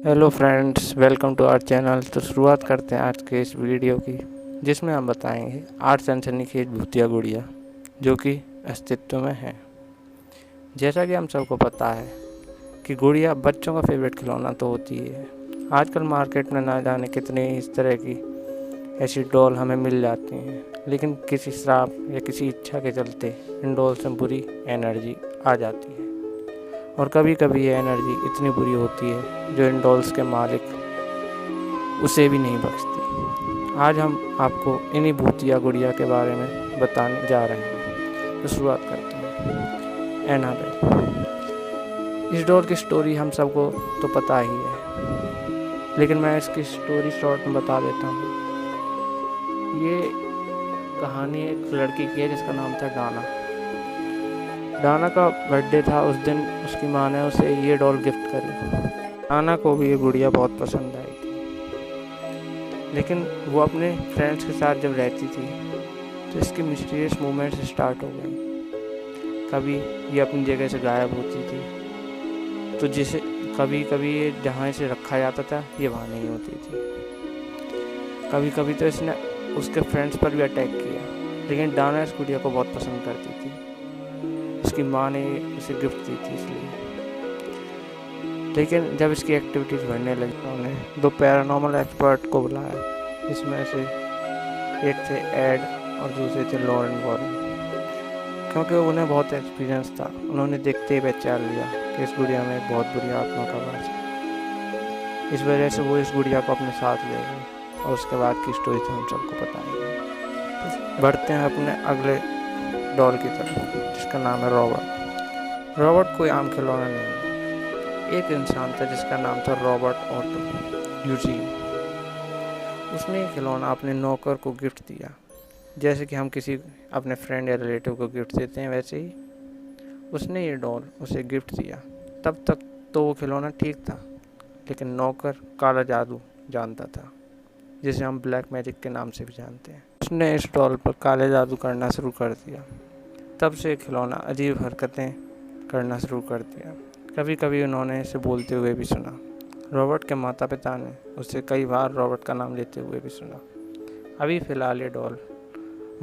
Hello friends, welcome to our channel. तो शुरुआत करते हैं आज के इस वीडियो की, जिसमें हम बताएंगे 8 सनसनीखेज भूतिया गुड़िया जो कि अस्तित्व में है। जैसा कि हम सबको पता है कि गुड़िया बच्चों का फेवरेट खिलौना तो होती है। आजकल मार्केट में ना जाने कितने इस तरह की ऐसी डॉल हमें मिल जाती हैं, लेकिन किसी श्राप या किसी इच्छा के चलते इन डॉल से बुरी एनर्जी आ जाती है। और कभी कभी ये एनर्जी इतनी बुरी होती है जो इन डॉल्स के मालिक उसे भी नहीं बख्शती। आज हम आपको इन्हीं भूतिया गुड़िया के बारे में बताने जा रहे हैं। तो शुरुआत करते हैं। एनाबेल। इस डॉल की स्टोरी हम सबको तो पता ही है, लेकिन मैं इसकी स्टोरी शॉर्ट में बता देता हूँ। ये कहानी एक लड़की की है जिसका नाम था डाना। डाना का बर्थडे था। उस दिन उसकी माँ ने उसे ये डॉल गिफ्ट करी। डाना को भी ये गुड़िया बहुत पसंद आई थी, लेकिन वो अपने फ्रेंड्स के साथ जब रहती थी तो इसकी मिस्टीरियस मूवमेंट्स स्टार्ट हो गई। कभी ये अपनी जगह से गायब होती थी, तो जिसे कभी कभी ये जहाँ इसे रखा जाता था ये वहाँ नहीं होती थी। कभी कभी तो इसने उसके फ्रेंड्स पर भी अटैक किया, लेकिन डाना इस गुड़िया को बहुत पसंद करती थी। उसकी माँ ने इसे गिफ्ट दी थी इसलिए। लेकिन जब इसकी एक्टिविटीज़ बढ़ने लगी, उन्होंने 2 पैरानॉर्मल एक्सपर्ट को बुलाया। इसमें से एक थे एड और दूसरे थे लॉरेन वॉरेन। क्योंकि उन्हें बहुत एक्सपीरियंस था, उन्होंने देखते ही पहचान लिया कि इस गुड़िया में एक बहुत बुरी आत्मा का वास है। इस वजह से वो इस गुड़िया को अपने साथ ले गए और उसके बाद की स्टोरी तो हम सबको पता ही है। बढ़ते हैं अपने अगले डॉल की तरफ, जिसका नाम है रॉबर्ट। रॉबर्ट कोई आम खिलौना नहीं है। एक इंसान था जिसका नाम था रॉबर्ट ऑटो यूजीन। उसने ये खिलौना अपने नौकर को गिफ्ट दिया। जैसे कि हम किसी अपने फ्रेंड या रिलेटिव को गिफ्ट देते हैं, वैसे ही उसने ये डॉल उसे गिफ्ट दिया। तब तक तो वो खिलौना ठीक था, लेकिन नौकर काला जादू जानता था, जिसे हम ब्लैक मैजिक के नाम से भी जानते हैं। उसने इस डॉल पर काले जादू करना शुरू कर दिया। तब से खिलौना अजीब हरकतें करना शुरू कर दिया। कभी कभी उन्होंने इसे बोलते हुए भी सुना। रॉबर्ट के माता पिता ने उसे कई बार रॉबर्ट का नाम लेते हुए भी सुना। अभी फ़िलहाल ये डॉल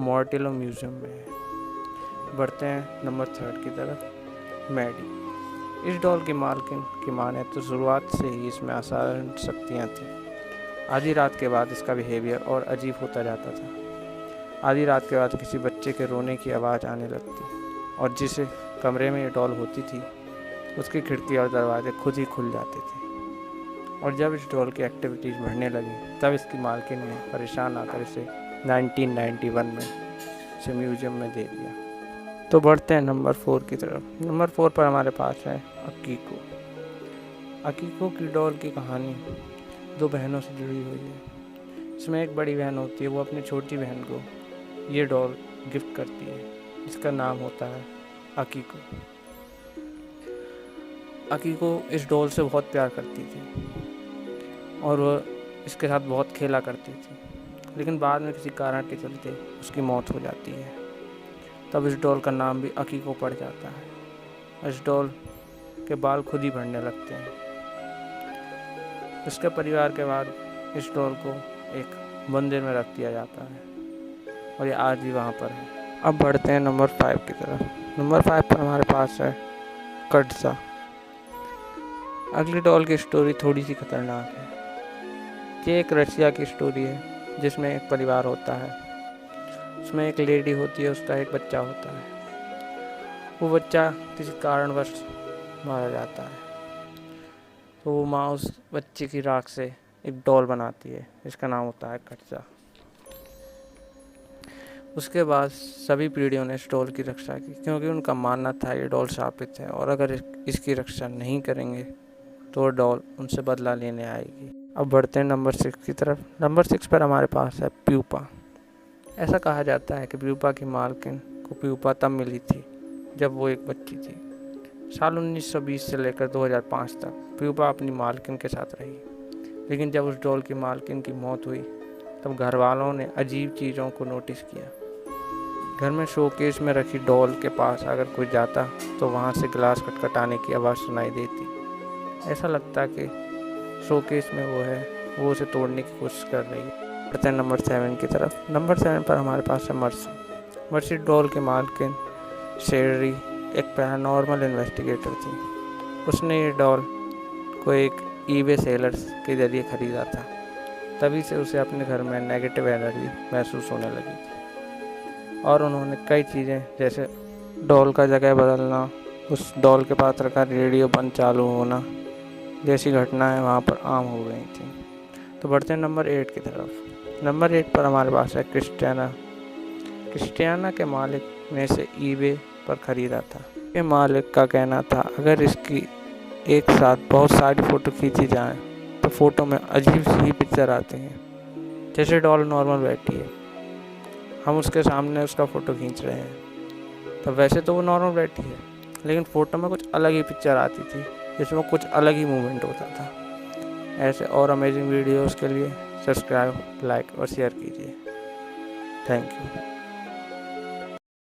मॉर्टिलो म्यूज़ियम में है। बढ़ते हैं नंबर 3 की तरफ, मैडी। इस डॉल की मालकिन की माने तो शुरुआत से ही इसमें असाधारण शक्तियाँ थीं। आधी रात के बाद इसका बिहेवियर और अजीब होता जाता था। आधी रात के बाद किसी बच्चे के रोने की आवाज़ आने लगती, और जिस कमरे में ये डॉल होती थी उसकी खिड़की और दरवाजे खुद ही खुल जाते थे। और जब इस डॉल की एक्टिविटीज़ बढ़ने लगी, तब इसकी मालकिन ने परेशान आकर इसे 1991 में इसे म्यूज़ियम में दे दिया। तो बढ़ते हैं नंबर 4 की तरफ। नंबर 4 पर हमारे पास है अकीको। अकीको की डॉल की कहानी 2 बहनों से जुड़ी हुई है। इसमें एक बड़ी बहन होती है, वो अपनी छोटी बहन को ये डॉल गिफ्ट करती है, जिसका नाम होता है अकीको। अकीको इस डॉल से बहुत प्यार करती थी और वह इसके साथ बहुत खेला करती थी, लेकिन बाद में किसी कारण के चलते उसकी मौत हो जाती है। तब इस डॉल का नाम भी अकीको पड़ जाता है। इस डॉल के बाल खुद ही बढ़ने लगते हैं। इसके परिवार के बाद इस डॉल को एक मंदिर में रख दिया जाता है और ये आज भी वहाँ पर है। अब बढ़ते हैं नंबर 5 की तरफ। नंबर 5 पर हमारे पास है कटसा। अगली डॉल की स्टोरी थोड़ी सी खतरनाक है। ये एक रशिया की स्टोरी है, जिसमें एक परिवार होता है। उसमें एक लेडी होती है, उसका एक बच्चा होता है। वो बच्चा किसी कारणवश मारा जाता है, तो वो माँ उस बच्चे की राख से एक डॉल बनाती है, जिसका नाम होता है कटसा। उसके बाद सभी पीढ़ियों ने इस डॉल की रक्षा की, क्योंकि उनका मानना था ये डॉल शापित है और अगर इसकी रक्षा नहीं करेंगे तो डॉल उनसे बदला लेने आएगी। अब बढ़ते हैं नंबर 6 की तरफ। नंबर 6 पर हमारे पास है प्यूपा। ऐसा कहा जाता है कि प्यूपा की मालकिन को प्यूपा तब मिली थी जब वो एक बच्ची थी। साल 1920 से लेकर 2005 तक प्यूपा अपनी मालकिन के साथ रही, लेकिन जब उस डॉल की मालकिन की मौत हुई, तब घर वालों ने अजीब चीज़ों को नोटिस किया। घर में शोकेस में रखी डॉल के पास अगर कोई जाता तो वहाँ से गिलास खटखटाने की आवाज़ सुनाई देती। ऐसा लगता कि शोकेस में वो है, वो उसे तोड़ने की कोशिश कर रही है। बढ़ते हैं नंबर 7 की तरफ। नंबर 7 पर हमारे पास है मर्सी। मर्सी डॉल के मालकिन शेरी एक पैरानॉर्मल इन्वेस्टिगेटर थी। उसने ये डॉल को एक ईबे सेलर्स के ज़रिए ख़रीदा था। तभी से उसे अपने घर में नेगेटिव एनर्जी महसूस होने लगी थी और उन्होंने कई चीज़ें जैसे डॉल का जगह बदलना, उस डॉल के पास रखा रेडियो बंद चालू होना जैसी घटनाएं वहाँ पर आम हो गई थी। तो बढ़ते हैं नंबर 8 की तरफ। नंबर 8 पर हमारे पास है क्रिस्टियाना। क्रिस्टियाना के मालिक ने इसे ईबे पर ख़रीदा था। ये मालिक का कहना था अगर इसकी एक साथ बहुत सारी फ़ोटो खींची जाएं तो फ़ोटो में अजीब सी पिक्चर आती हैं। जैसे डॉल नॉर्मल बैठी है, हम उसके सामने उसका फ़ोटो खींच रहे हैं, तो वैसे तो वो नॉर्मल बैठी है, लेकिन फ़ोटो में कुछ अलग ही पिक्चर आती थी जिसमें कुछ अलग ही मूवमेंट होता था। ऐसे और अमेजिंग वीडियोज़ के लिए सब्सक्राइब, लाइक और शेयर कीजिए। Thank you.